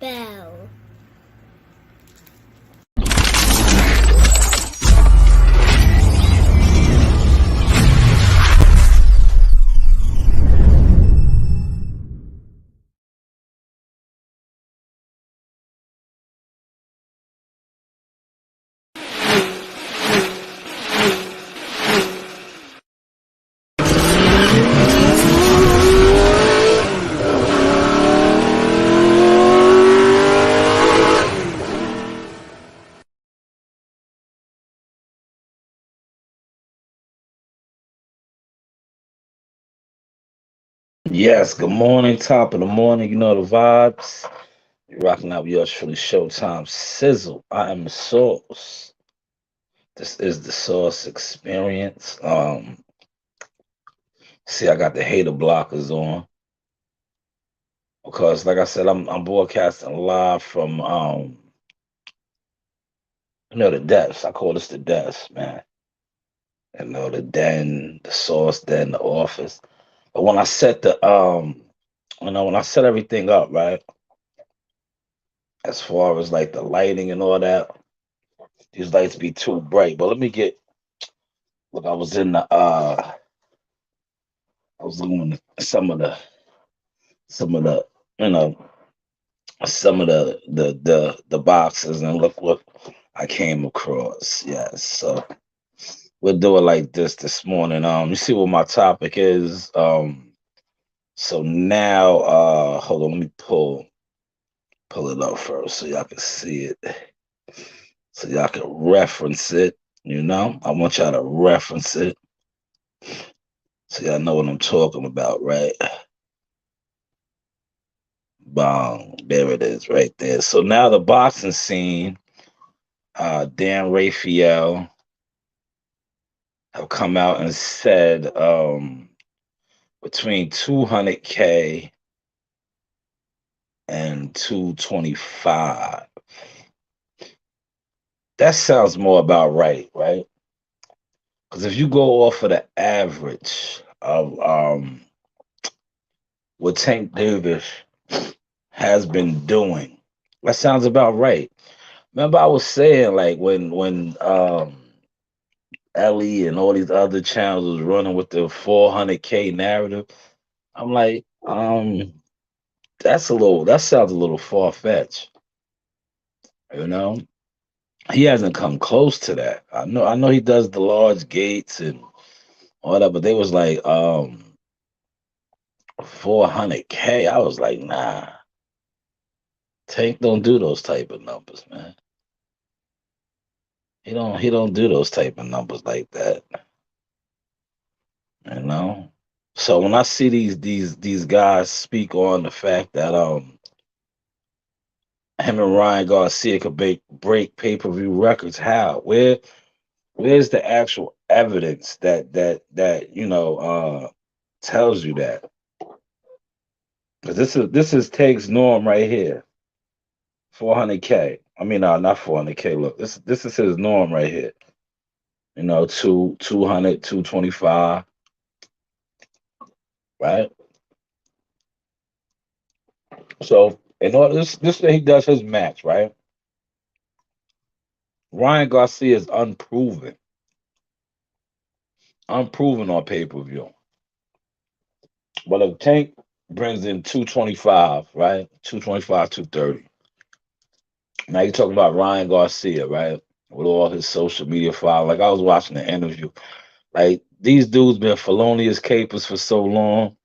bell. Yes, good morning, top of the morning. You know the vibes. You're rocking out with yours truly, Showtime Sizzle. I am the source. This is the source experience. See, I got the hater blockers on because, like I said, I'm broadcasting live from the desk. I call this the desk, man. The den, the source den, the office. But when I set when I set everything up, right, as far as like the lighting and all that. These lights be too bright. But let me get look, I was looking at some of the you know some of the boxes and look what I came across. Yes. So we'll do it like this morning. You see what my topic is. So now hold on, let me pull it up first so y'all can see it. So y'all can reference it. I want y'all to reference it so y'all know what I'm talking about, right? Bong. There it is right there. So now the boxing scene, Dan Raphael have come out and said between 200K and 225. That sounds more about right, right? Because if you go off of the average of what Tank Davis has been doing, that sounds about right. Remember, I was saying like when Ellie and all these other channels was running with the 400K narrative. I'm like, that sounds a little far fetched. You know, he hasn't come close to that. I know he does the large gates and all that, but they was like 400K. I was like, nah, Tank don't do those type of numbers, man. He don't do those type of numbers like that. You know. So when I see these guys speak on the fact that him and Ryan Garcia could break pay-per-view records. How? Where's the actual evidence that tells you that? Because this is Take's norm right here. 400K. I mean, no, not 400K. Look, this is his norm right here. 200, 225, right? So in order this thing he does his match, right? Ryan Garcia is unproven on pay-per-view. But if Tank brings in 225, right? 225, 230. Now you're talking about Ryan Garcia, right? With all his social media file. Like I was watching the interview. Like these dudes been felonious capers for so long.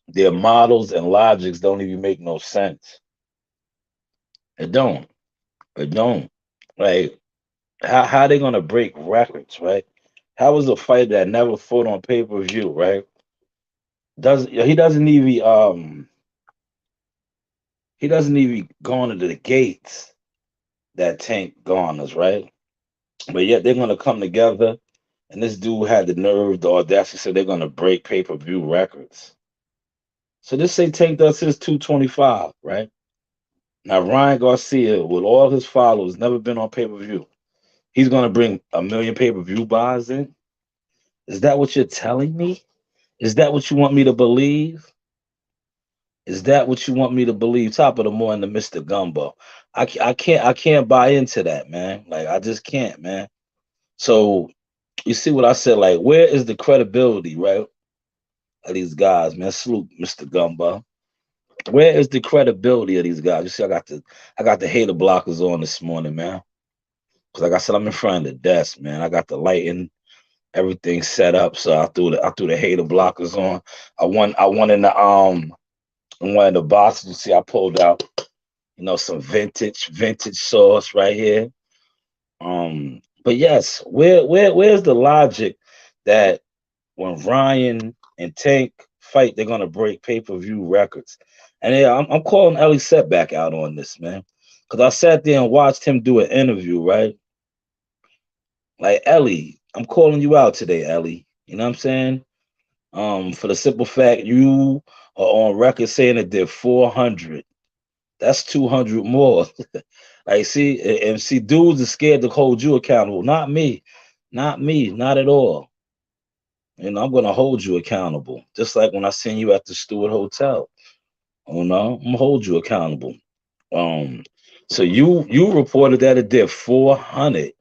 Their models and logics don't even make no sense. It don't. It don't. Like how they gonna break records, right? How is a fighter that never fought on pay-per-view, right? Does he doesn't even go into the gates that Tank garners, right? But yet they're gonna come together, and this dude had the nerve, the audacity, to say they're gonna break pay-per-view records. So this say Tank does his 225, right? Now Ryan Garcia, with all his followers, never been on pay-per-view. He's gonna bring a million pay-per-view buys in. Is that what you're telling me? Is that what you want me to believe? Is that what you want me to believe? Top of the morning to Mr. Gumbo. I can't buy into that, man. Like I just can't, man. So you see what I said? Like, where is the credibility, right? Of these guys, man. Salute, Mr. Gumbo. Where is the credibility of these guys? You see, I got the hater blockers on this morning, man. Cause like I said, I'm in front of the desk, man. I got the lighting, everything set up. So I threw the hater blockers on. I won in one of the boxes. You see, I pulled out, some vintage sauce right here. But yes, where's the logic that when Ryan and Tank fight, they're gonna break pay-per-view records? And yeah, I'm calling Ellie Setback out on this, man. Cause I sat there and watched him do an interview, right? Like Ellie, I'm calling you out today, Ellie. You know what I'm saying? For the simple fact you are on record saying it did 400. That's 200 more. Like, see, and see, dudes are scared to hold you accountable. Not me. Not me. Not at all. I'm gonna hold you accountable. Just like when I seen you at the Stewart Hotel. I'm gonna hold you accountable. Um, so you reported that it did 400.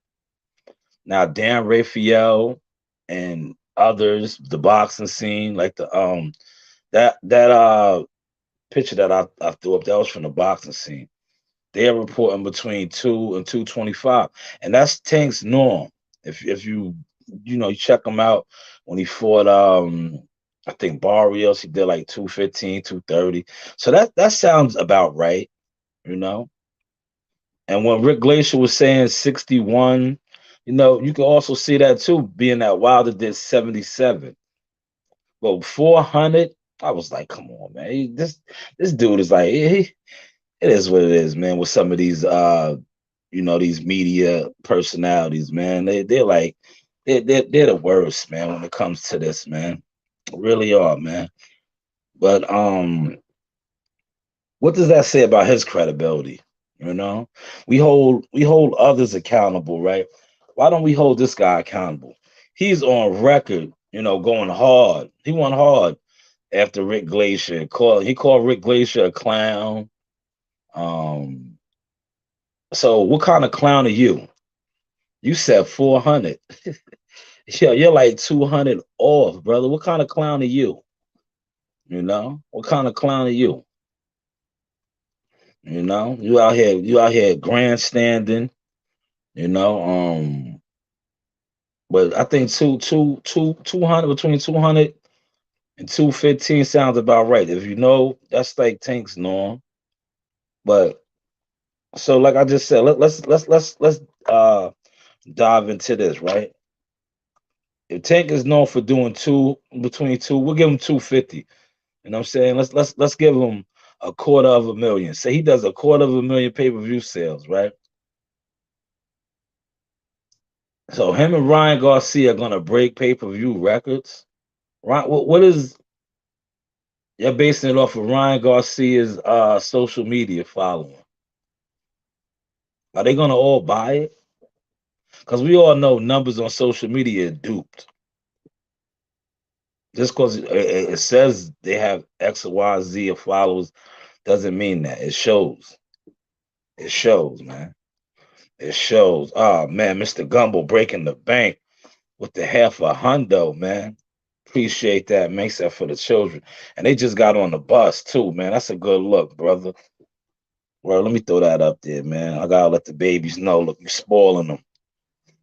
Now Dan Raphael and others, the boxing scene, like that picture that I threw up, that was from the boxing scene. They're reporting between 2 and 225, and that's Tank's norm. If you check him out when he fought I think Barrios, he did like 215, 230. So that sounds about right, you know. And when Rick Glacier was saying 61, you can also see that too, being that Wilder did 77. But 400, I was like, come on, man. This dude is like, it is what it is, man. With some of these these media personalities, man. They're like they're the worst, man, when it comes to this, man. Really are, man. But what does that say about his credibility? You know, we hold others accountable, right? Why don't we hold this guy accountable? He's on record, going hard. He went hard after Rick Glacier. He called Rick Glacier a clown. Um, so what kind of clown are you? You said 400. Yeah, you're like 200 off, brother. What kind of clown are you? What kind of clown are you? You out here grandstanding, you know. But I think 200 between 200 and 215 sounds about right. If that's like Tank's norm. But so like I just said, let's dive into this, right? If Tank is known for doing between two, we'll give him 250. You know what I'm saying? Let's give him a quarter of a million. Say he does a quarter of a million pay-per-view sales, right? So him and Ryan Garcia are gonna break pay-per-view records. Ryan, what is you're basing it off of Ryan Garcia's social media following? Are they gonna all buy it? Because we all know numbers on social media are duped. Just because it says they have X or Y, Z of followers doesn't mean that. It shows. It shows, man. It shows. Oh man, Mr. Gumbo breaking the bank with the half a hundo, man. Appreciate that. Makes that for the children. And they just got on the bus too, man. That's a good look, brother. Well, let me throw that up there, man. I gotta let the babies know. Look, you're spoiling them.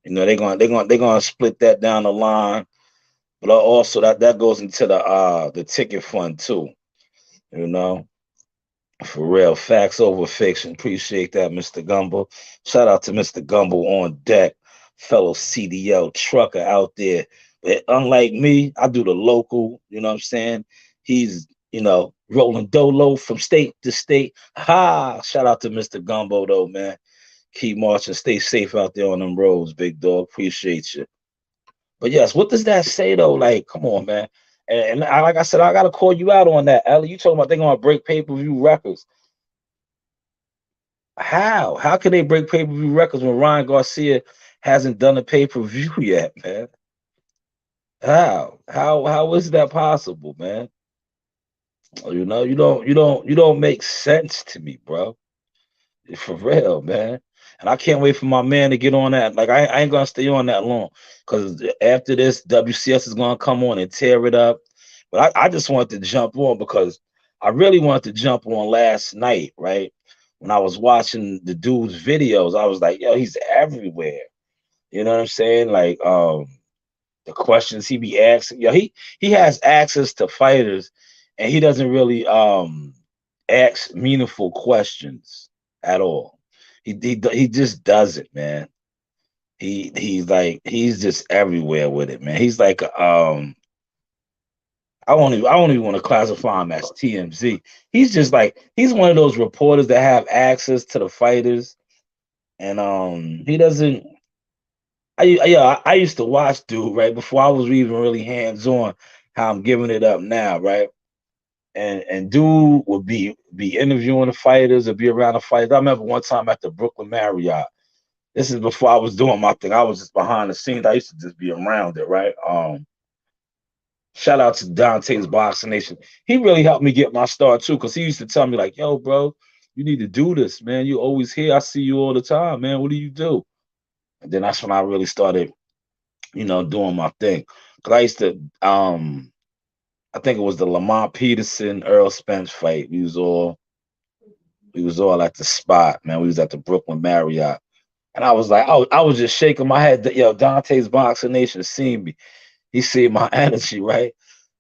They're gonna split that down the line. But also that goes into the ticket fund too. You know. For real, facts over fiction. Appreciate that, Mr. Gumbo. Shout out to Mr. Gumbo on deck, fellow CDL trucker out there. But unlike me, I do the local, you know what I'm saying? He's, rolling dolo from state to state. Ha! Shout out to Mr. Gumbo, though, man. Keep marching. Stay safe out there on them roads, big dog. Appreciate you. But yes, what does that say, though? Like, come on, man. Like I said, I got to call you out on that, Ellie. You talking about they're going to break pay-per-view records. How? How can they break pay-per-view records when Ryan Garcia hasn't done a pay-per-view yet, man? How? How is that possible, man? You don't make sense to me, bro. For real, man. And I can't wait for my man to get on that. Like I ain't gonna stay on that long because after this, WCS is gonna come on and tear it up. But I just wanted to jump on because I really wanted to jump on last night, right? When I was watching the dude's videos, I was like, yo, he's everywhere. You know what I'm saying? Like the questions he be asking. Yo, he has access to fighters and he doesn't really ask meaningful questions at all. He just does it, man. He's just everywhere with it, man. He's like I don't even want to classify him as TMZ. He's just like he's one of those reporters that have access to the fighters, and he doesn't. I used to watch dude right before I was even really hands on. How I'm giving it up now, right? And dude would be interviewing the fighters or be around the fighters. I remember one time at the Brooklyn Marriott. This is before I was doing my thing. I was just behind the scenes. I used to just be around it, right? Shout out to Dante's Boxing Nation. He really helped me get my start too, because he used to tell me, like, yo, bro, you need to do this, man. You always here. I see you all the time, man. What do you do? And then that's when I really started, doing my thing. Cause I used to I think it was the Lamont Peterson Earl Spence fight. We was all at the spot, man. We was at the Brooklyn Marriott. And I was like, I was just shaking my head. Yo, Dante's Boxing Nation seen me. He seen my energy, right?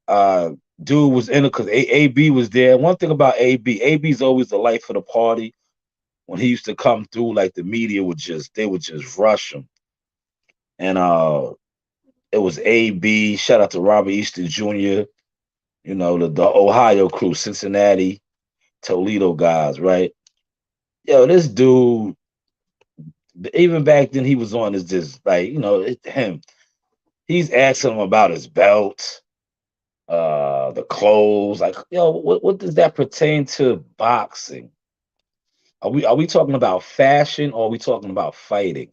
Uh, Dude was in it because AB was there. One thing about AB's always the life of the party. When he used to come through, like the media would just rush him. And it was AB. Shout out to Robert Easter Jr. The Ohio crew, Cincinnati, Toledo guys, right? Yo, this dude, even back then, he was on his just like him. He's asking him about his belt, the clothes. Like, yo, what does that pertain to boxing? Are we talking about fashion or are we talking about fighting?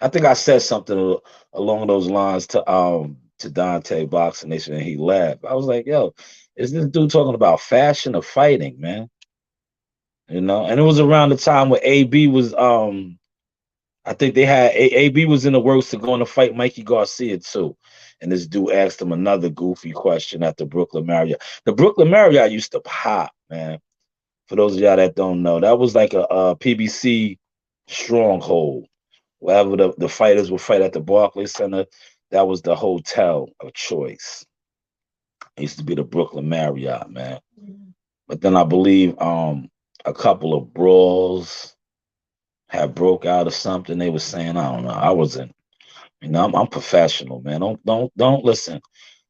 I think I said something along those lines to Dante Boxing Nation and he laughed. I was like, yo, is this dude talking about fashion or fighting, man? And it was around the time where AB was I think they had AB was in the works to go on to fight Mikey Garcia too. And this dude asked him another goofy question at the Brooklyn Marriott. The Brooklyn Marriott used to pop, man. For those of y'all that don't know, that was like a PBC stronghold. Wherever the fighters would fight at the Barclays Center, that was the hotel of choice. It used to be the Brooklyn Marriott, man. But then I believe a couple of brawls had broke out or something. They were saying, I don't know. I wasn't, I'm professional, man. Don't listen.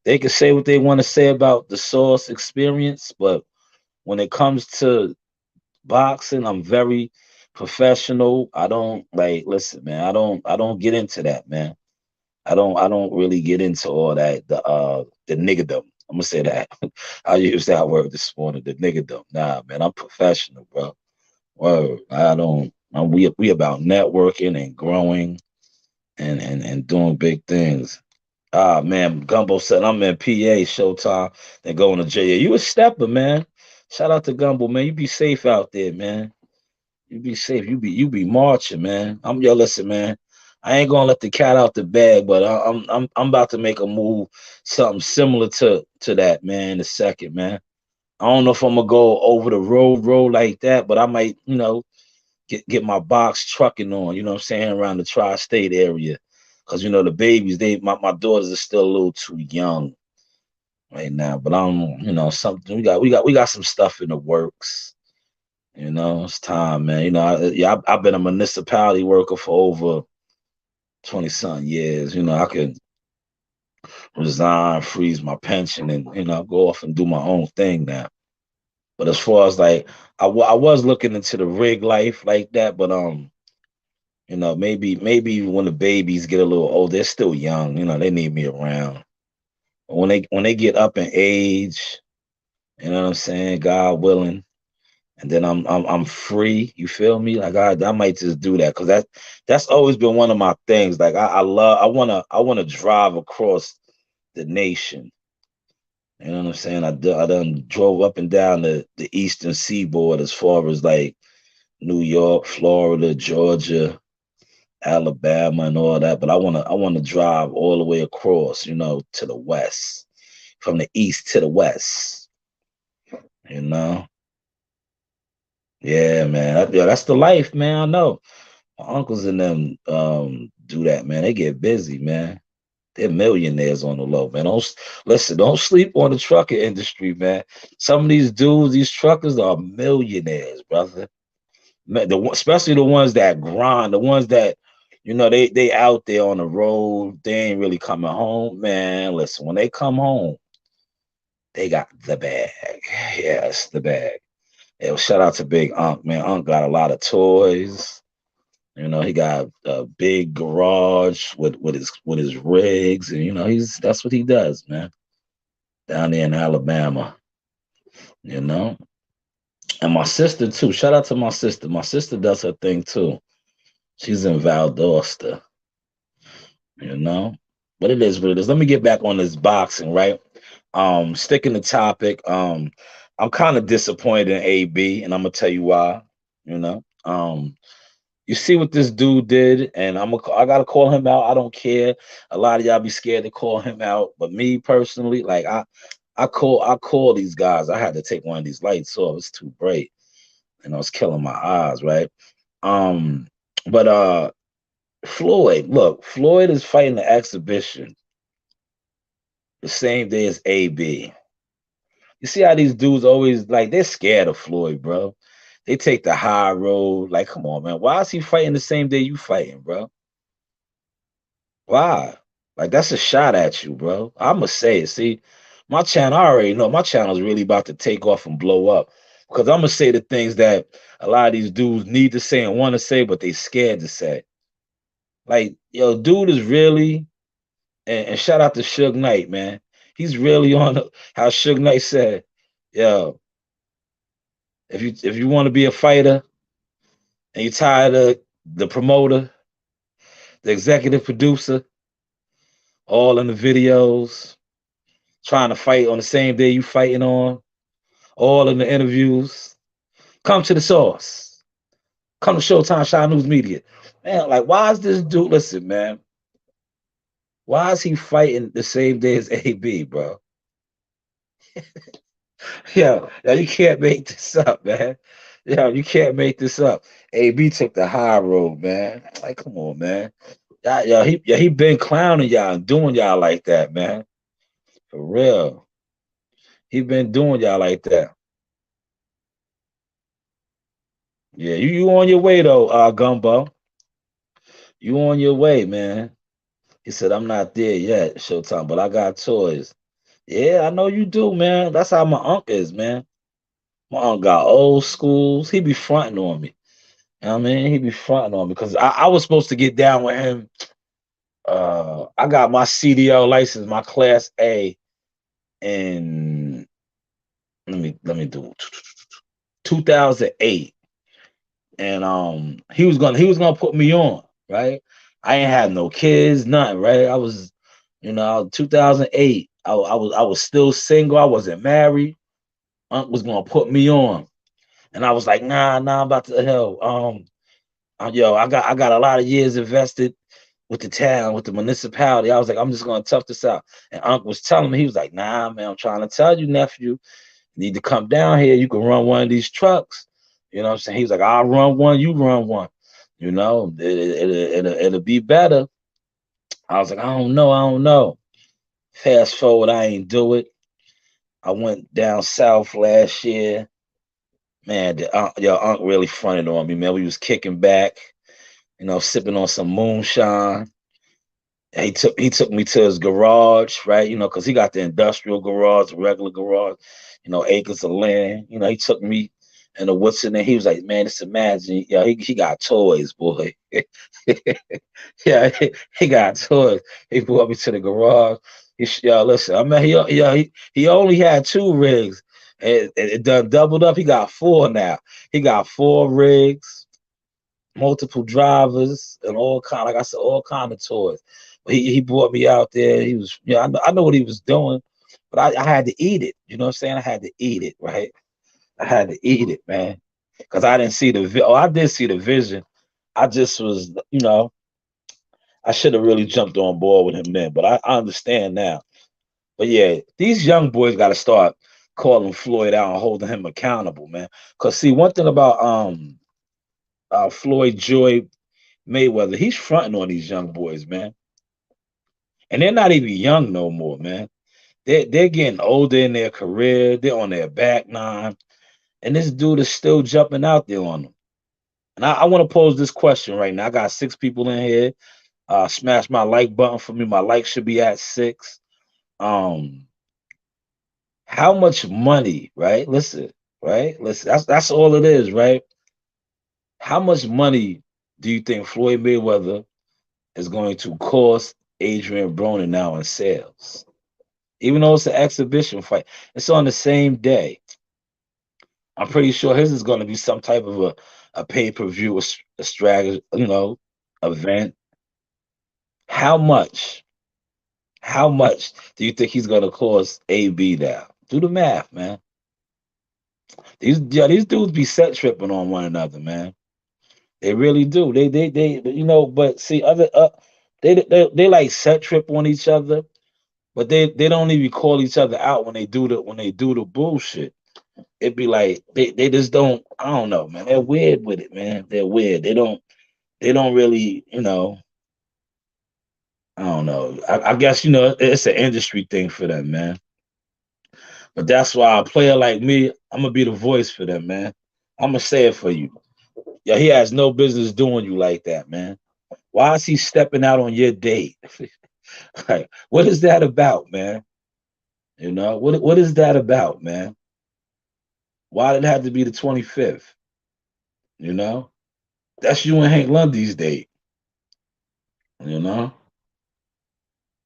They can say what they want to say about the source experience, but when it comes to boxing, I'm very professional. I don't like listen, man. I don't get into that, man. I don't really get into all that the niggerdom. I'm gonna say that. I use that word this morning, the niggerdom. Nah, man, I'm professional, bro. Word. I don't we about networking and growing and doing big things. Ah man, Gumbo said I'm in PA Showtime, then going to JA. You a stepper, man. Shout out to Gumbo, man. You be safe out there, man. You be safe. You be marching, man. Listen, man. I ain't gonna let the cat out the bag, but I'm about to make a move, something similar to that, man. In a second, man. I don't know if I'm gonna go over the road like that, but I might, get my box trucking on. You know what I'm saying, around the tri-state area, because the babies, my daughters are still a little too young right now. But I'm, something we got some stuff in the works. It's time, man. I've been a municipality worker for over 20 something years. I could resign, freeze my pension, and go off and do my own thing now. But as far as like, I was looking into the rig life like that, but maybe when the babies get a little old, they're still young. They need me around. But when they get up in age, you know what I'm saying, God willing, and then I'm free. You feel me? Like I might just do that because that's always been one of my things. Like I wanna drive across the nation. You know what I'm saying? I done drove up and down the eastern seaboard as far as like New York, Florida, Georgia, Alabama, and all that. But I wanna drive all the way across, to the west, from the east to the west. You know? Yeah, man. Yeah, that's the life, man. I know. My uncles and them do that, man. They get busy, man. They're millionaires on the low, man. Listen, don't sleep on the trucking industry, man. Some of these dudes, these truckers are millionaires, brother. Man, especially the ones that grind, the ones that, they out there on the road, they ain't really coming home. Man, listen, when they come home, they got the bag. Yes, the bag. Yeah, well, shout out to Big Unc, man. Unc got a lot of toys. He got a big garage with his rigs, and that's what he does, man. Down there in Alabama, you know. And my sister too. Shout out to my sister. My sister does her thing too. She's in Valdosta, you know. But it is what it is. Let me get back on this boxing, right? Sticking the topic. I'm kind of disappointed in AB, and I'm gonna tell you why. You know. You see what this dude did, and I gotta call him out. I don't care. A lot of y'all be scared to call him out, but me personally, like I call these guys. I had to take one of these lights off. It's too bright. It's killing my eyes, right? Um, but Floyd, look, Floyd is fighting the exhibition the same day as AB. You see how these dudes always like they're scared of Floyd, bro. They take the high road. Like, come on, man. Why is he fighting the same day you fighting, bro? Why? Like that's a shot at you, bro. I'ma say it. See, my channel, I already know my channel is really about to take off and blow up. Because I'm gonna say the things that a lot of these dudes need to say and want to say, but they scared to say. Like, yo, dude is really, and shout out to Suge Knight, man. He's really on how Suge Knight said, yo, if you want to be a fighter and you're tired of the promoter, the executive producer, all in the videos, trying to fight on the same day you fighting on, all in the interviews. Come to the source. Come to Showtime Shine News Media. Man, like, why is this dude? Listen, man. Why is he fighting the same day as AB, bro? Yeah, you can't make this up, man. Yeah, you can't make this up. AB took the high road, man. Like, come on, man. He been clowning y'all and doing y'all like that, man. For real. He been doing y'all like that. Yeah, you on your way though, Gumbo. You on your way, man. He said, I'm not there yet, Showtime, but I got toys. Yeah, I know you do, man. That's how my uncle is, man. My uncle got old schools. He be fronting on me. You know what I mean? He be fronting on me because I was supposed to get down with him. I got my CDL license, my class A in let me do 2008. And he was gonna put me on, right? I ain't had no kids, nothing, right? I was, 2008. I was still single. I wasn't married. Unc was gonna put me on, and I was like, nah, I'm about to hell. Yo, I got a lot of years invested with the town, with the municipality. I was like, I'm just gonna tough this out. And Unc was telling me, he was like, nah, man, I'm trying to tell you, nephew, you need to come down here. You can run one of these trucks. You know what I'm saying? He was like, I'll run one, you run one. It'll be better. I was like, I don't know. Fast forward, I ain't do it. I went down south last year. Man, your Unc really fronted on me, man. We was kicking back, sipping on some moonshine. He took me to his garage, right? Because he got the industrial garage, the regular garage, acres of land. He took me and the what's in there. He was like, man, just imagine, yeah, he got toys, boy. Yeah, he got toys. He brought me to the garage. Listen, I mean, he only had two rigs. It done doubled up. He got four now. He got four rigs, multiple drivers, and all kind. Like I said, all kind of toys. He brought me out there. He was, I know what he was doing. But I had to eat it. You know what I'm saying? I had to eat it, right? I had to eat it, man. Because I didn't see the oh, I did see the vision. I just was, I should have really jumped on board with him then, but I understand now. But yeah, these young boys got to start calling Floyd out and holding him accountable, man. Cause see, one thing about Floyd Joy Mayweather, he's fronting on these young boys, man, and they're not even young no more, man. They're getting older in their career. They're on their back nine, and this dude is still jumping out there on them. And I want to pose this question right now. I got 6 people in here. Smash my like button for me. My like should be at 6. Um, how much money, right? Listen, right? Listen, that's all it is, right? How much money do you think Floyd Mayweather is going to cost Adrian Broner now in sales? Even though it's an exhibition fight, it's on the same day. I'm pretty sure his is going to be some type of a pay-per-view, a strategy, event. How much? How much do you think he's going to cost AB now? Do the math, man. These dudes be set tripping on one another, man. They really do. But see, they like set trip on each other, but they don't even call each other out when they do the bullshit. It'd be like they just don't. I don't know, man. They're weird with it, man. They're weird. They don't really, I don't know. I guess it's an industry thing for them, man. But that's why a player like me, I'm gonna be the voice for them, man. I'm gonna say it for you. Yeah, he has no business doing you like that, man. Why is he stepping out on your date? Like, what is that about, man? What is that about, man? Why did it have to be the 25th? You know, that's you and Hank Lundy's date. You know,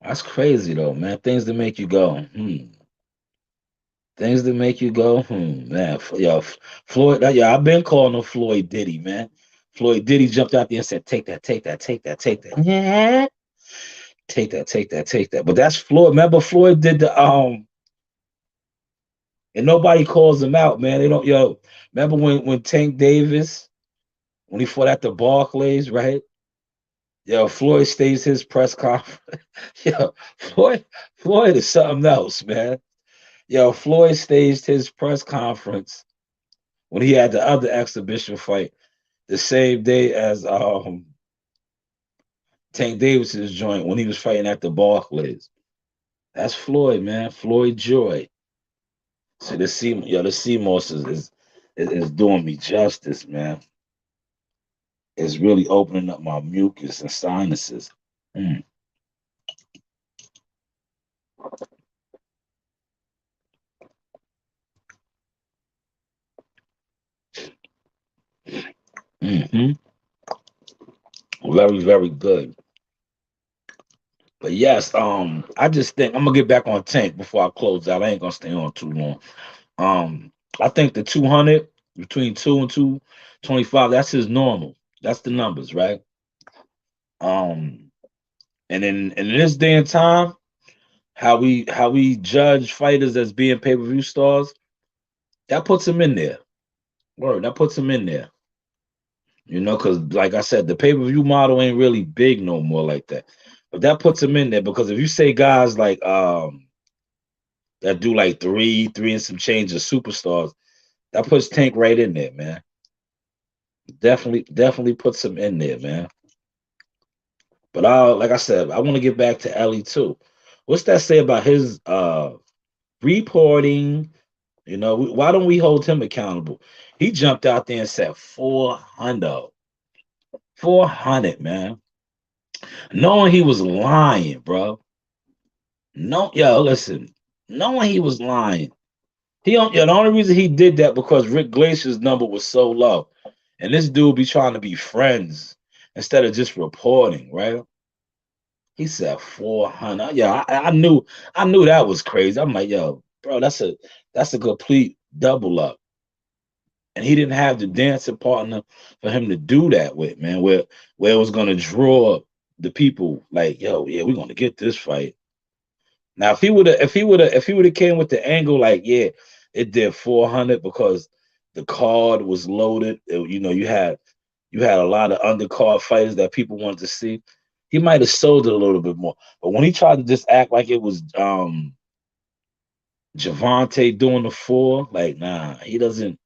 that's crazy though, man. Things that make you go, Things that make you go, man. Yo, Floyd. Yeah, I've been calling him Floyd Diddy, man. Floyd Diddy jumped out there and said, "Take that, take that, take that, take that." Yeah, take that, take that, take that. But that's Floyd. Remember, Floyd did the and nobody calls him out, man. They don't. Yo, remember when Tank Davis when he fought at the Barclays, right? Yo, Floyd stays his press conference. Yo, Floyd is something else, man. Yo, Floyd staged his press conference when he had the other exhibition fight the same day as Tank Davis's joint when he was fighting at the Barclays. That's Floyd, man. Floyd Joy. See, the CMOS is doing me justice, man. It's really opening up my mucus and sinuses. Mm, hmm Very, very good. But yes, I just think I'm gonna get back on Tank before I close out. I ain't gonna stay on too long. Um, I think the 200 between 2 and 225, that's his normal. That's the numbers, right? Um, and in this day and time, how we judge fighters as being pay-per-view stars, that puts him in there. Word, that puts him in there. Because like I said, the pay-per-view model ain't really big no more like that. But that puts him in there because if you say guys like that do like three and some change of superstars, that puts Tank right in there, man. Definitely puts him in there, man. But like I said, I want to get back to Ellie too. What's that say about his reporting? Why don't we hold him accountable? He jumped out there and said 400. 400, man. Knowing he was lying, bro. No, yo, listen. Knowing he was lying. The only reason he did that because Rick Glacier's number was so low. And this dude be trying to be friends instead of just reporting, right? He said 400. Yeah, I knew that was crazy. I'm like, yo, bro, that's a complete double up. And he didn't have the dancing partner for him to do that with, man, where it was gonna draw the people like, yo, yeah, we're gonna get this fight. Now, if he would have came with the angle like, yeah, it did 400 because the card was loaded. You had a lot of undercard fighters that people wanted to see. He might have sold it a little bit more. But when he tried to just act like it was Javante doing the four, like nah, he doesn't.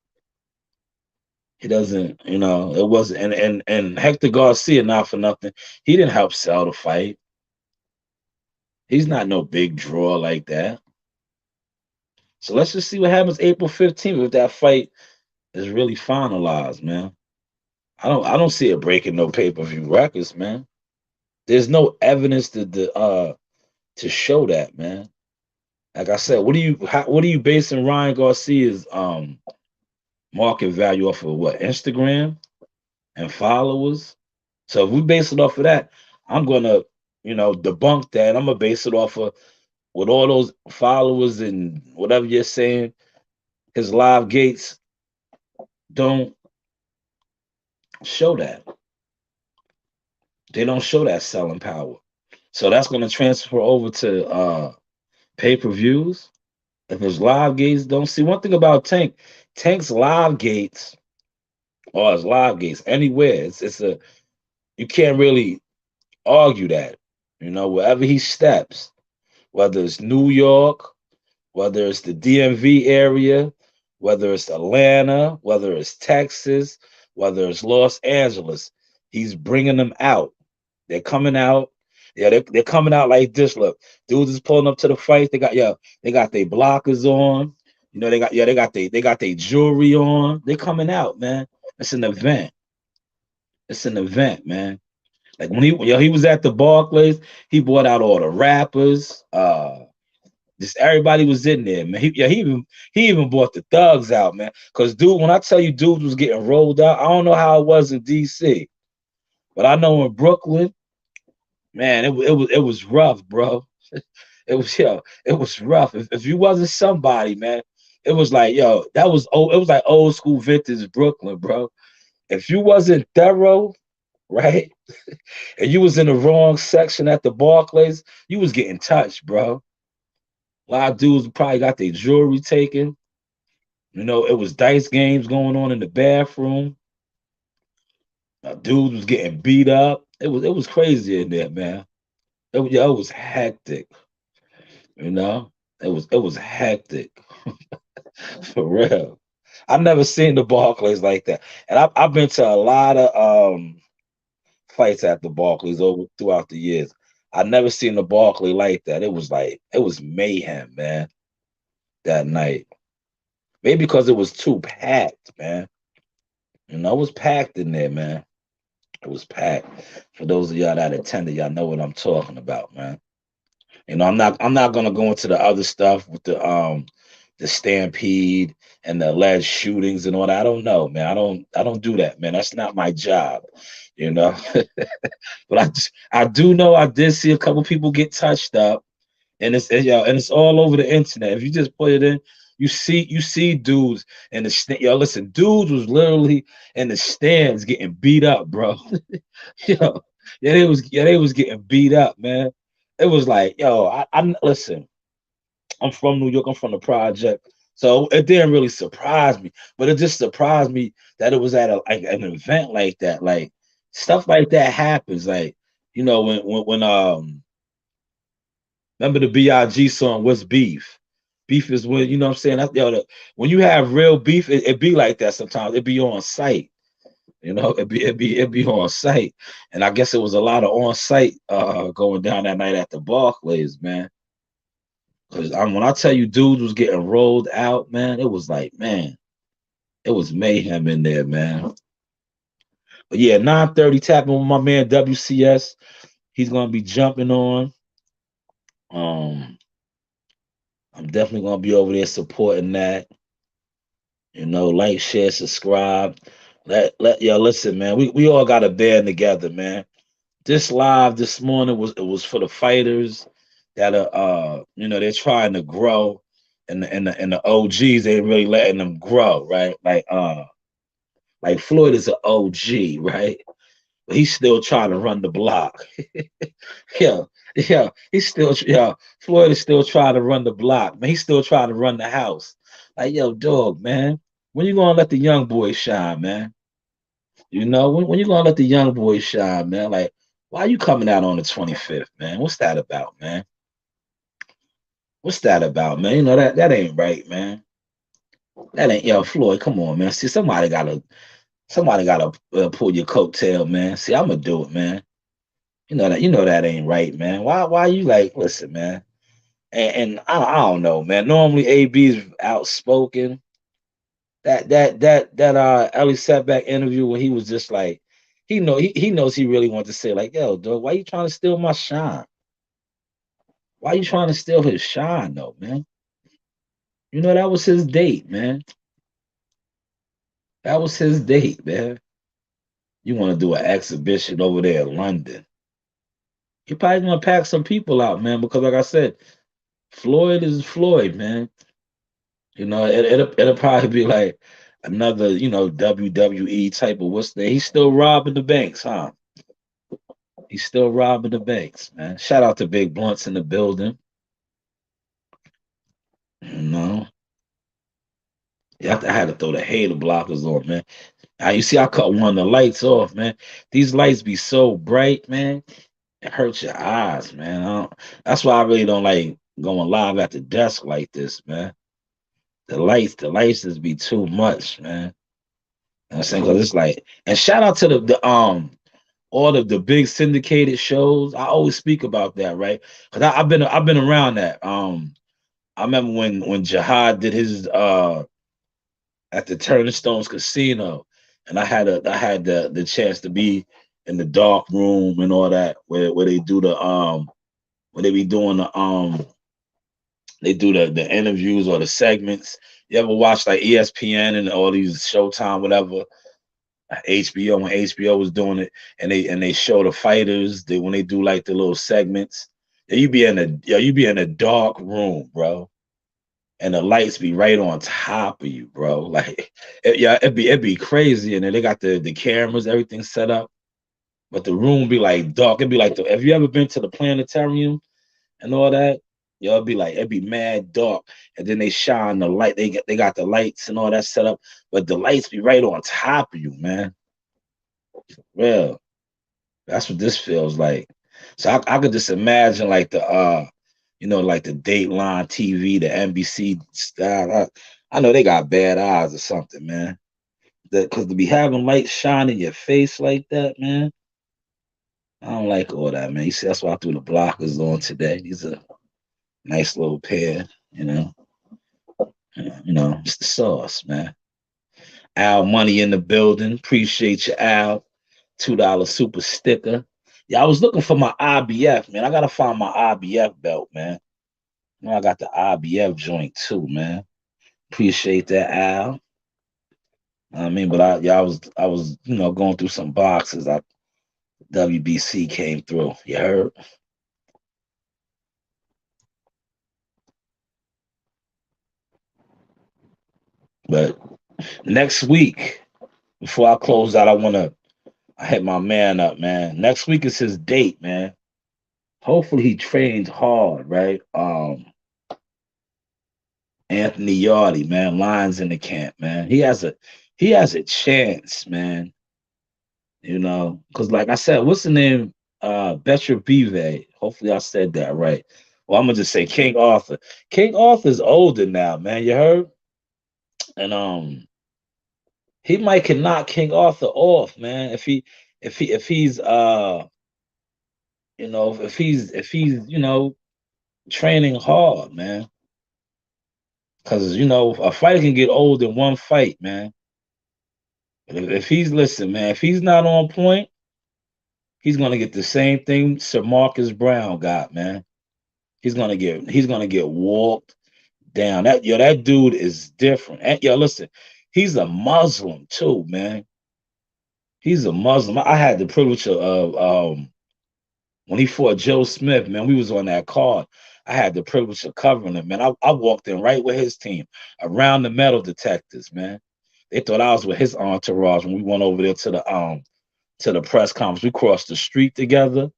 He doesn't. It wasn't. And Hector Garcia, not for nothing, he didn't help sell the fight. He's not no big draw like that. So let's just see what happens April 15th if that fight is really finalized, man. I don't see it breaking no pay-per-view records, man. There's no evidence to show that, man. Like I said, what are you basing Ryan Garcia's market value off of what? Instagram and followers? So if we base it off of that, I'm gonna, debunk that. I'm gonna base it off of with all those followers and whatever you're saying, his live gates don't show that. They don't show that selling power. So that's gonna transfer over to pay-per-views. If his live gates don't see one thing about Tank's live gates or his live gates anywhere, it's you can't really argue that. Wherever he steps, whether it's New York, whether it's the DMV area, whether it's Atlanta, whether it's Texas, whether it's Los Angeles, he's bringing them out. They're coming out. Yeah, they're coming out like this. Look, dudes is pulling up to the fight. They got their blockers on. They got their jewelry on. They're coming out, man. It's an event. It's an event, man. Like when he was at the Barclays, he brought out all the rappers. Just everybody was in there, man. He even brought the thugs out, man. Cause dude, when I tell you dudes was getting rolled out, I don't know how it was in DC, but I know in Brooklyn, man, it was rough, bro. It was rough. If you wasn't somebody, man, it was like, yo, it was like old school vintage Brooklyn, bro. If you wasn't thorough, right, and you was in the wrong section at the Barclays, you was getting touched, bro. A lot of dudes probably got their jewelry taken. It was dice games going on in the bathroom. Dudes was getting beat up. It was crazy in there, man. It was hectic. You know, it was hectic for real. I've never seen the Barclays like that, and I've been to a lot of fights at the Barclays over throughout the years. I never seen the Barclay like that. It was mayhem, man, that night. Maybe because it was too packed, man. It was packed in there, man. It was packed. For those of y'all that attended, y'all know what I'm talking about, man. I'm not gonna go into the other stuff with the stampede and the alleged shootings and all that. I don't know, man. I don't do that, man. That's not my job, you know. But I do know I did see a couple people get touched up, and it's all over the internet. If you just put it in, you see dudes in the listen, dudes was literally in the stands getting beat up, bro. Yo, yeah, they was getting beat up, man. It was like, yo, I listen. I'm from New York. I'm from the project, so it didn't really surprise me. But it just surprised me that it was at like an event like that. Like stuff like that happens. Like when remember the Big song, "What's Beef?" Beef is when what I'm saying. When you have real beef, it be like that sometimes. It be on site. It be on site, and I guess it was a lot of on site going down that night at the Barclays, man. Because when I tell you, dudes was getting rolled out, man, it was like, man, it was mayhem in there, man. But yeah, 9:30 tapping with my man WCS. He's gonna be jumping on. Um, I'm definitely gonna be over there supporting that. Like, share, subscribe. Let y'all listen, man. We all got to band together, man. This live this morning was for the fighters that are they're trying to grow, and the OGs they really letting them grow, right? Like Floyd is an OG, right? but he's still trying to run the block. Yeah, yeah, he's still yeah. Floyd is still trying to run the block, man. He's still trying to run the house. Like, yo, dog, man, when you gonna let the young boys shine, man? You know, when you gonna let the young boys shine, man? Like, why you coming out on the 25th, man? What's that about, man? What's that about, man? You know that ain't right, man. That ain't yo, Floyd. Come on, man. See, somebody gotta pull your coattail, man. See, I'm gonna do it, man. You know that ain't right, man. Why you like? Listen, man. And I don't know, man. Normally AB's outspoken. That Ellie Setback interview where he was just like, he knows he really wants to say like, yo, dog, why you trying to steal my shine? Why you trying to steal his shine though, man? You know that was his date, man. That was his date, man. You want to do an exhibition over there in London? You probably gonna pack some people out, man, because like I said, Floyd is Floyd, man. You know, it'll probably be like another, WWE type of what's there. He's still robbing the banks, huh? He's still robbing the banks, man. Shout out to Big Blunts in the building. You know, yeah, I had to throw the hater blockers on, man. Now you see, I cut one of the lights off, man. These lights be so bright, man. It hurts your eyes, man. That's why I really don't like going live at the desk like this, man. The lights just be too much, man. You know what I'm saying? Because it's like, and shout out to the all of the big syndicated shows. I always speak about that, right? Because I've been around that. I remember when Jihad did his at the Turning Stones Casino, and I had the chance to be in the dark room and all that, where they do the where they be doing they do the interviews or the segments. You ever watch like ESPN and all these Showtime, whatever, HBO when HBO was doing it, and they show the fighters when they do like the little segments. Yeah, you be in a dark room, bro, and the lights be right on top of you, bro. Like, yeah, it'd be crazy, and then they got the cameras, everything set up, but the room be like dark. It'd be like have you ever been to the planetarium and all that? Yo, it'd be mad dark, and then they shine the light. They got the lights and all that set up, but the lights be right on top of you, man. Well, that's what this feels like. So I could just imagine like like the Dateline TV, the NBC style. I know they got bad eyes or something, man. Because to be having light shine in your face like that, man, I don't like all that, man. You see, that's why I threw the blockers on today. These are nice little pair, you know. It's the sauce, man. Al Money in the building. Appreciate you, Al. $2 super sticker. Yeah, I was looking for my IBF, man. I gotta find my IBF belt, man. I got the IBF joint too, man. Appreciate that, Al. I mean, but I was going through some boxes. WBC came through. You heard? But next week, before I close out, I hit my man up, man. Next week is his date, man. Hopefully he trained hard, right? Anthony Yardy, man, Lions in the camp, man. He has a chance, man. Because like I said, what's the name? Betcher Bive. Hopefully I said that right. Well, I'm gonna just say King Arthur. King Arthur's older now, man. You heard? And he might can knock King Arthur off, man. If he's if he's training hard, man. Because a fighter can get old in one fight, man. But if he's listen, man, if he's not on point, he's gonna get the same thing Sir Marcus Brown got, man. He's gonna get walked down. That dude is different. And yo, listen, he's a Muslim too, man. He's a Muslim. I had the privilege of when he fought Joe Smith, man. We was on that card. I had the privilege of covering him, man. I walked in right with his team around the metal detectors, man. They thought I was with his entourage when we went over there to the press conference. We crossed the street together.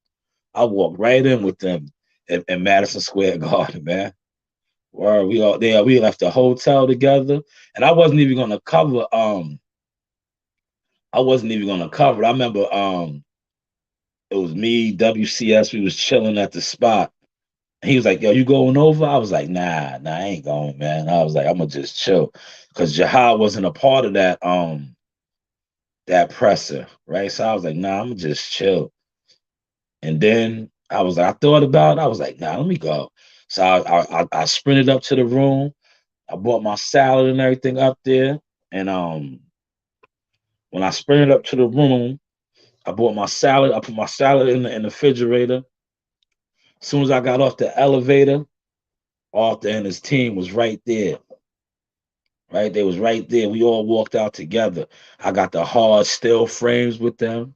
I walked right in with them in Madison Square Garden, man. Where we all there, we left the hotel together, and I wasn't even gonna cover. I wasn't even gonna cover it. I remember it was me, WCS. We was chilling at the spot. He was like, "Yo, you going over?" I was like, "Nah, I ain't going, man." I was like, "I'm gonna just chill," because Jahad wasn't a part of that presser, right? So I was like, "Nah, I'm gonna just chill." And then I was like, I thought about it. I was like, "Nah, let me go." So I sprinted up to the room. I bought my salad and everything up there. And when I sprinted up to the room, I bought my salad. I put my salad in the refrigerator. As soon as I got off the elevator, Arthur and his team was right there. Right, they was right there. We all walked out together. I got the hard steel frames with them.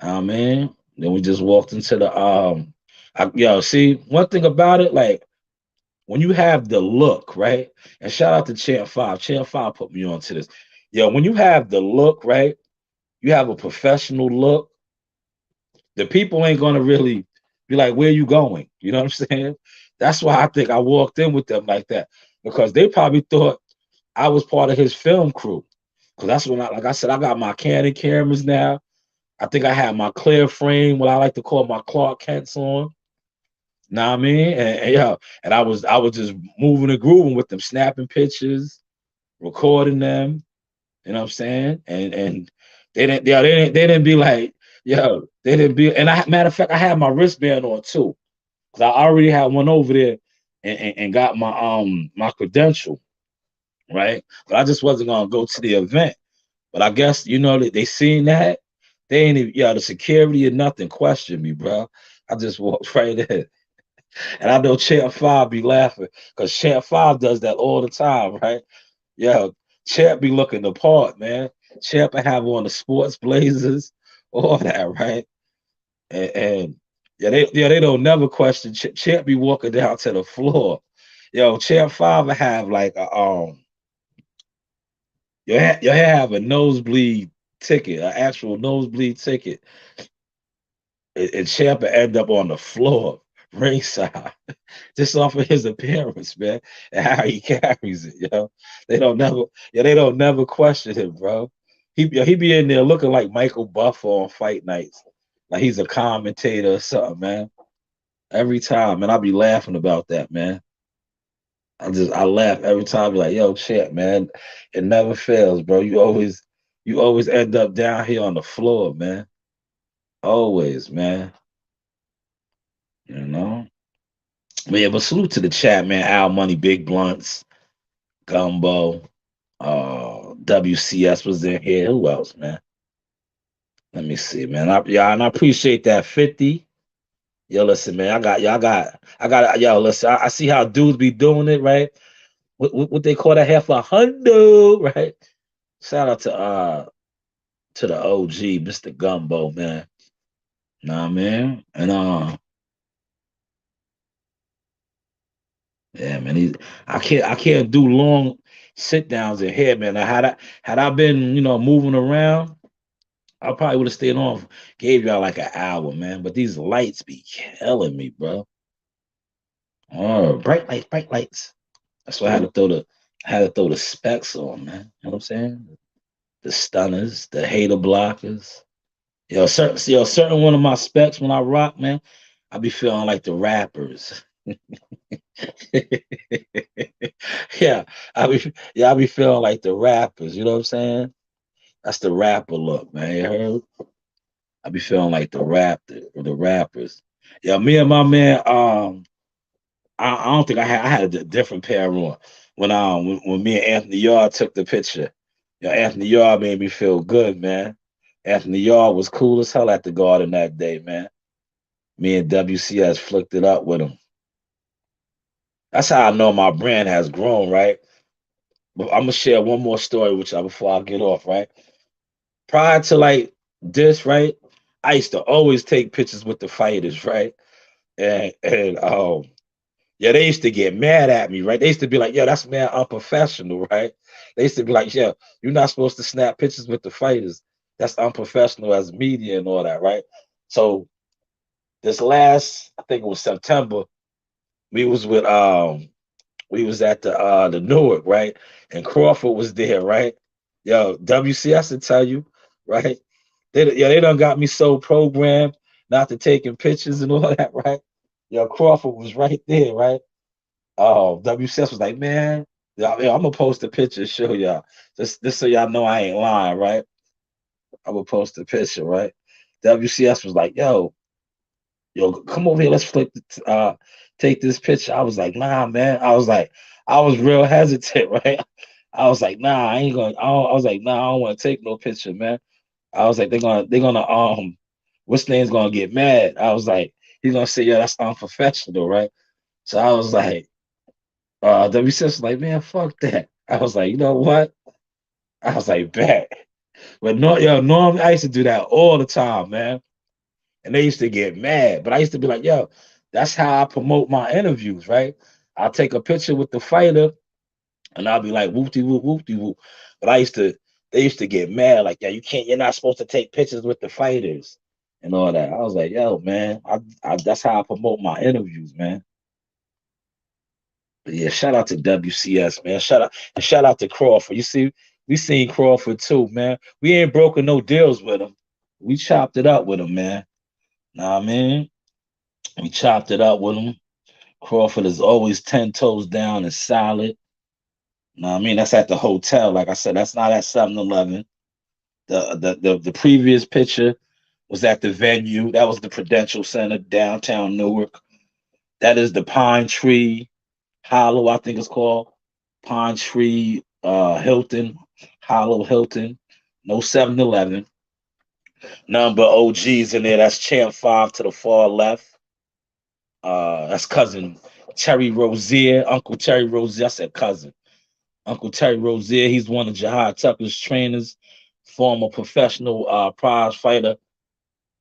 Man. Then we just walked into the see, one thing about it, like when you have the look, right? And shout out to Champ Five. Champ Five put me on to this. Yo, when you have the look, right? You have a professional look, the people ain't gonna really be like, where you going? You know what I'm saying? That's why I think I walked in with them like that. Because they probably thought I was part of his film crew. Cause that's when like I said, I got my Canon cameras now. I think I had my clear frame, what I like to call my Clark Kents on. Know what I mean? And yeah, and I was just moving and grooving with them, snapping pictures, recording them. You know what I'm saying? And they didn't be like, yo, they didn't be. And matter of fact, I had my wristband on too, because I already had one over there and got my credential, right? But I just wasn't gonna go to the event. But I guess they seen that. They ain't even, the security or nothing questioned me, bro. I just walked right in. And I know Champ Five be laughing because Champ Five does that all the time, right? Yeah, Champ be looking the part, man. Champ have on the sports blazers, all that, right? And they don't never question. Champ be walking down to the floor. Yo, Champ Five have like you have a nosebleed ticket, an actual nosebleed ticket, and Champ end up on the floor ringside just off of his appearance, man, and how he carries it. They don't never question him, bro. He be in there looking like Michael Buffer on fight nights, like he's a commentator or something, man. Every time, man, I be laughing about that, man. I laugh every time. Be like, yo, Champ, man, it never fails, bro. You always end up down here on the floor, man. Always, man. You know. But yeah, but salute to the chat, man. Al Money, Big Blunts, Gumbo, WCS was in here. Who else, man? Let me see, man. And I appreciate that 50. Yo, listen, man. Yo, listen. I see how dudes be doing it, right? What they call that half a hundo, right? Shout out to the OG, Mr. Gumbo, man. Nah, man. And yeah, man. I can't do long sit downs in here, man. Now, had I been, moving around, I probably would have stayed on, gave y'all like an hour, man. But these lights be killing me, bro. Oh, bright lights, bright lights. That's why I had to throw the specs on, man. You know what I'm saying? The stunners, the hater blockers. Certain one of my specs when I rock, man, I be feeling like the rappers. yeah, I be feeling like the rappers. You know what I'm saying? That's the rapper look, man. You heard? I be feeling like the rappers. Yeah, me and my man. I don't think I had a different pair on when me and Anthony Yard took the picture. Anthony Yard made me feel good, man. Anthony Yard was cool as hell at the Garden that day, man. Me and WCS flicked it up with him. That's how I know my brand has grown, right? But I'm gonna share one more story with y'all before I get off, right? Prior to like this, right? I used to always take pictures with the fighters, right? And yeah, they used to get mad at me, right? They used to be like, yo, that's mad unprofessional, right? They used to be like, yo, you're not supposed to snap pictures with the fighters. That's unprofessional as media and all that, right? So this last, I think it was September, we was with we was at the Newark, right? And Crawford was there, right? Yo, WCS to tell you, right? They done got me so programmed not to taking pictures and all that, right? Yo, Crawford was right there, right? Oh, WCS was like, man, I'm gonna post a picture, show y'all. Just so y'all know I ain't lying, right? I'm gonna post a picture, right? WCS was like, yo, come over here, let's take this picture. I was like, nah, man. I was real hesitant, right? I was like, nah, I ain't gonna. I was like, nah, I don't want to take no picture, man. I was like, they're gonna what's name's gonna get mad. I was like, he's gonna say, yeah, that's unprofessional, right? So I was like, WCS was like, man, fuck that. I was like, you know what? I was like, bet. But no, yo, normally I used to do that all the time, man. And they used to get mad. But I used to be like, yo, that's how I promote my interviews, right? I'll take a picture with the fighter and I'll be like, whoop de whoop, whoop de whoop. But they used to get mad, like, yeah, you're not supposed to take pictures with the fighters and all that. I was like, yo, man, that's how I promote my interviews, man. But yeah, shout out to WCS, man. Shout out to Crawford. You see, we seen Crawford too, man. We ain't broken no deals with him. We chopped it up with him, man. Nah, man. We chopped it up with him. Crawford is always 10 toes down and solid. Know what I mean? That's at the hotel. Like I said, that's not at 7-Eleven. The previous picture was at the venue. That was the Prudential Center, downtown Newark. That is the Pine Tree Hollow, I think it's called. Pine Tree Hilton, Hollow Hilton. No 7-Eleven. Number OGs in there. That's Champ 5 to the far left. That's cousin Terry Rozier, Uncle Terry Rozier. I said cousin. Uncle Terry Rozier, he's one of Jahad Tucker's trainers, former professional prize fighter.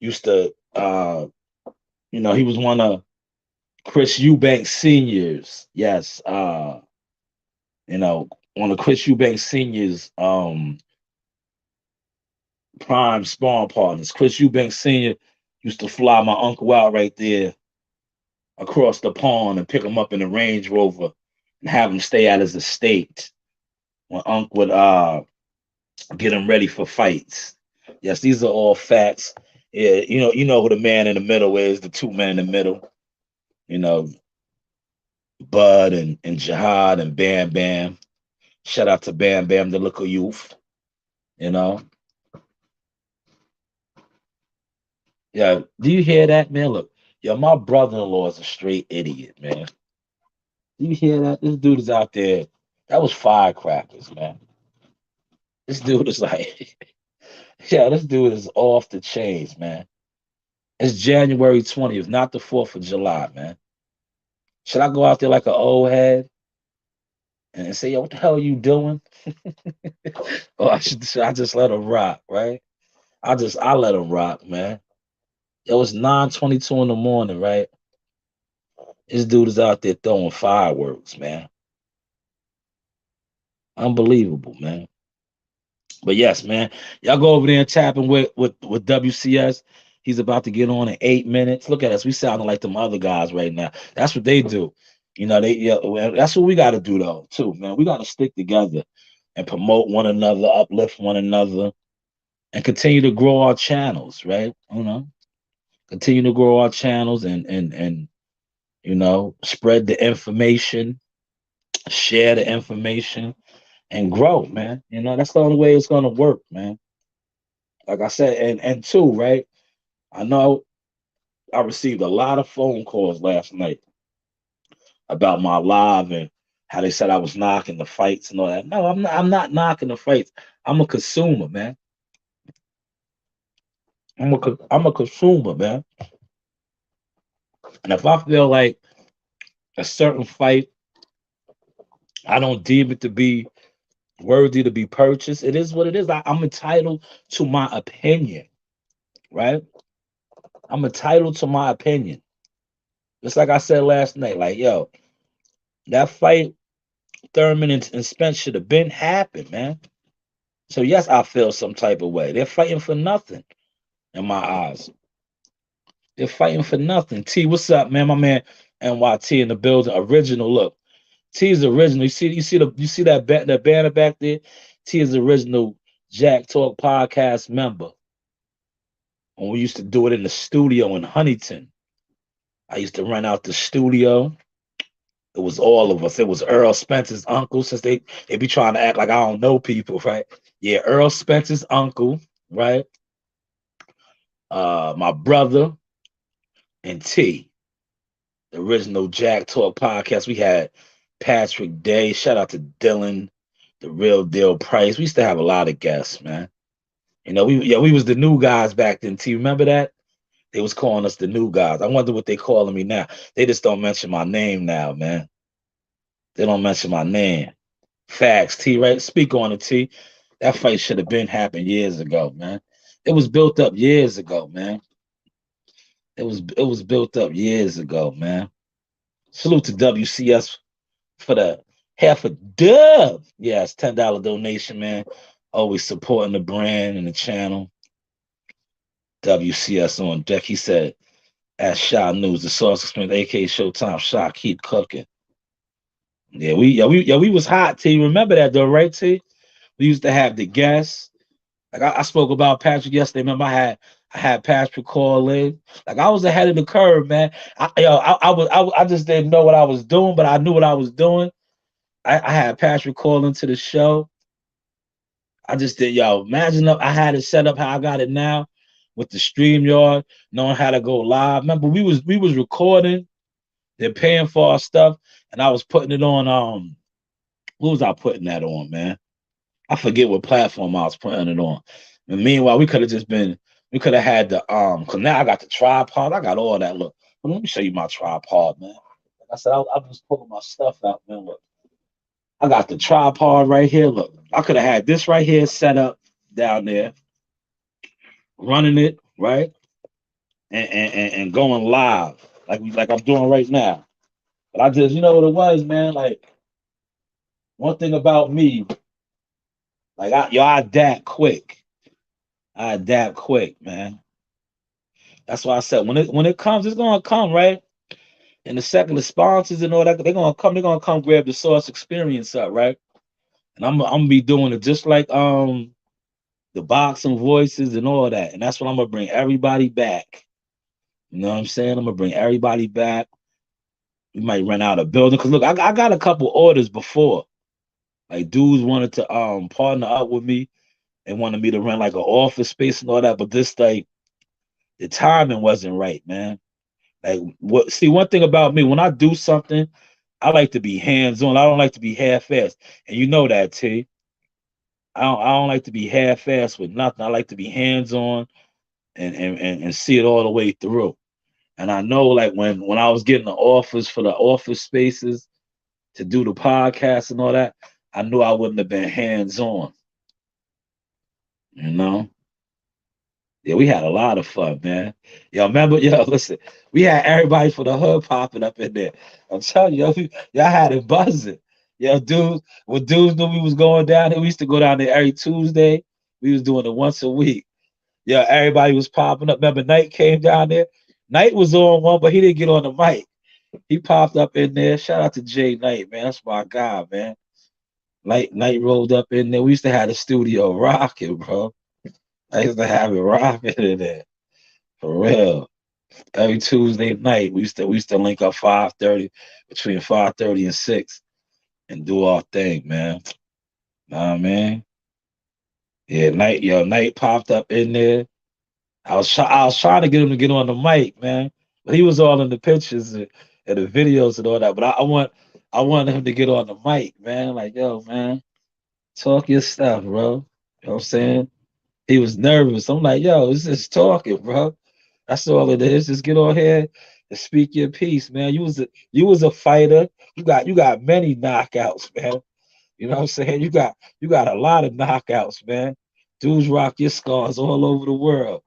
Used to, he was one of Chris Eubanks seniors. Yes, one of Chris Eubanks seniors prime spawn partners. Chris Eubanks Sr. used to fly my uncle out right there across the pond and pick him up in a Range Rover and have him stay at his estate when Unc would get him ready for fights. Yes, these are all facts. Yeah, you know who the man in the middle is, the two men in the middle, you know, Bud and Jihad and Bam Bam. Shout out to Bam Bam, the little youth, you know. Yeah, do you hear that, man? Look, yo, my brother-in-law is a straight idiot, man. Do you hear that? This dude is out there. That was firecrackers, man. This dude is like, yeah, this dude is off the chains, man. It's January 20th, not the 4th of July, man. Should I go out there like an old head and say, yo, what the hell are you doing? Or should I just let him rock, right? I let him rock, man. It was 9:22 in the morning, right? This dude is out there throwing fireworks, man. Unbelievable, man. But yes, man, y'all go over there and tap in with WCS. He's about to get on in 8 minutes. Look at us. We sounding like them other guys right now. That's what they do. Well, that's what we got to do though, too, man. We got to stick together and promote one another, uplift one another, and continue to grow our channels, right? Continue to grow our channels and spread the information, share the information, and grow, man. That's the only way it's gonna work, man. Like I said, and two, right? I know I received a lot of phone calls last night about my live and how they said I was knocking the fights and all that. No, I'm not. I'm not knocking the fights. I'm a consumer, man. I'm a consumer, man. And if I feel like a certain fight, I don't deem it to be worthy to be purchased. It is what it is. I'm entitled to my opinion, right? I'm entitled to my opinion. Just like I said last night, like, yo, that fight, Thurman and Spence should have been happened, man. So yes, I feel some type of way. They're fighting for nothing in my eyes. They're fighting for nothing. T, what's up, man? My man NYT in the building. Original. Look, T is original. You see that banner back there? T is original Jack Talk podcast member. When we used to do it in the studio in Huntington. I used to rent out the studio. It was all of us. It was Earl Spencer's uncle, since they be trying to act like I don't know people, right? Yeah, Earl Spencer's uncle, right? My brother and T, the original Jack Talk podcast. We had Patrick Day. Shout out to Dylan, the real deal Price. We used to have a lot of guests, man. We was the new guys back then. T, remember that? They was calling us the new guys. I wonder what they calling me now. They just don't mention my name now, man. They don't mention my name. Facts, T, right? Speak on it, T. That fight should have been happened years ago, man. It was built up years ago, man. It was built up years ago, man. Salute to WCS for the half a dub. Yes, $10 donation, man. Always supporting the brand and the channel. WCS on deck. He said, at Shot News, the source explained, AK Showtime, Shot, keep cooking. Yeah, we was hot, T. Remember that though, right, T? We used to have the guests. Like I spoke about Patrick yesterday. Remember, I had Patrick call in. Like I was ahead of the curve, man. I just didn't know what I was doing, but I knew what I was doing. I had Patrick call into the show. I just did, imagine if I had it set up how I got it now with the StreamYard, knowing how to go live. Remember, we was recording, they're paying for our stuff, and I was putting it on what was I putting that on, man? I forget what platform I was putting it on. And meanwhile, we could have had cause now I got the tripod, I got all that. Look, let me show you my tripod, man. Like I said, I was pulling my stuff out, man. Look, I got the tripod right here. Look, I could have had this right here set up down there, running it, right? And going live like I'm doing right now. But I just, you know what it was, man? Like one thing about me, like I adapt quick. I adapt quick, man. That's why I said when it comes, it's gonna come, right? And the second the sponsors and all that, they're gonna come grab the source experience up, right? And I'm gonna be doing it just like the boxing voices and all that. And that's what I'm gonna bring everybody back. You know what I'm saying? I'm gonna bring everybody back. We might run out of building. Cause look, I got a couple orders before. Like dudes wanted to partner up with me and wanted me to run like an office space and all that, but this like the timing wasn't right, man. Like what see one thing about me, when I do something, I like to be hands-on. I don't like to be half-assed. And you know that, T. I don't like to be half-assed with nothing. I like to be hands-on and see it all the way through. And I know like when I was getting the offers for the office spaces to do the podcast and all that, I knew I wouldn't have been hands-on, you know? Yeah, we had a lot of fun, man. Yo, remember, listen, we had everybody for the hood popping up in there. I'm telling you, y'all had it buzzing. Dudes, when dudes knew we was going down there, we used to go down there every Tuesday. We was doing it once a week. Yeah, everybody was popping up. Remember, Knight came down there. Knight was on one, but he didn't get on the mic. He popped up in there. Shout out to Jay Knight, man. That's my guy, man. Knight rolled up in there. We used to have the studio rocking, bro. I used to have it rocking in there. For real. Every Tuesday night, we used to link up 5:30, between 5:30 and 6 and do our thing, man. Nah, man. Yeah, Night popped up in there. I was trying to get him to get on the mic, man. But he was all in the pictures and the videos and all that. But I wanted him to get on the mic, man. Like, yo, man, talk your stuff, bro. You know what I'm saying? He was nervous. I'm like, yo, it's just talking, bro. That's all it is. Just get on here and speak your piece, man. You was a fighter. You got many knockouts, man. You know what I'm saying? You got a lot of knockouts, man. Dudes rock your scars all over the world.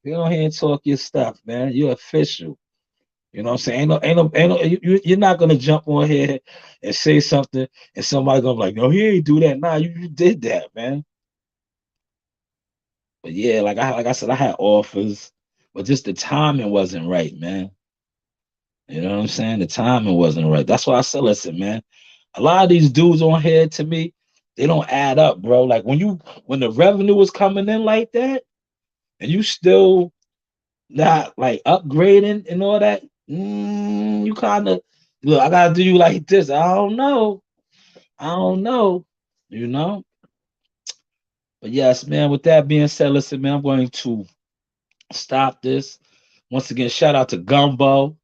Get on here and talk your stuff, man. You're official. You know what I'm saying? Ain't no, you're not gonna jump on here and say something and somebody gonna be like, no, he ain't do that. Nah, you did that, man. But yeah, like I said, I had offers, but just the timing wasn't right, man. You know what I'm saying? The timing wasn't right. That's why I said, listen, man. A lot of these dudes on here to me, they don't add up, bro. Like when the revenue was coming in like that, and you still not like upgrading and all that, you kind of look. I gotta do you like this. I don't know. I don't know. You know. But yes, man. With that being said, listen, man. I'm going to stop this. Once again, shout out to Gumbo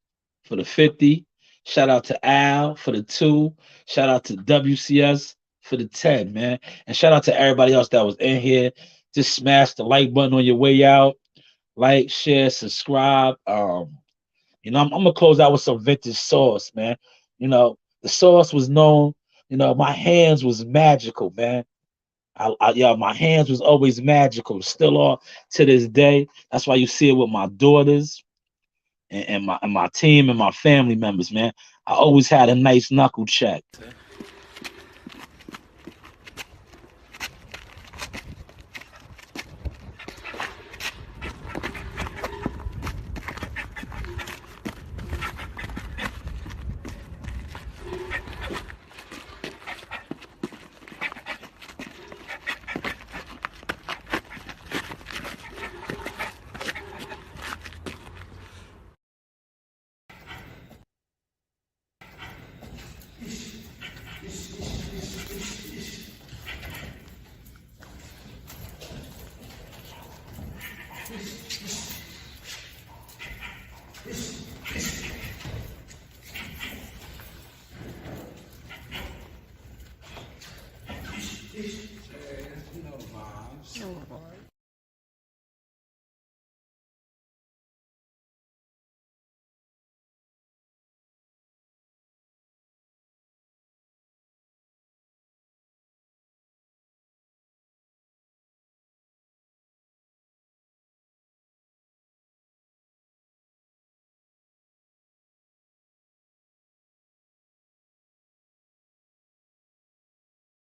for the 50. Shout out to Al for the 2. Shout out to WCS for the 10, man. And shout out to everybody else that was in here. Just smash the like button on your way out. Like, share, subscribe. I'm gonna close out with some vintage sauce, man. The sauce was known, my hands was magical, man. Yeah, my hands was always magical, still are to this day. That's why you see it with my daughters and my team and my family members, man. I always had a nice knuckle check.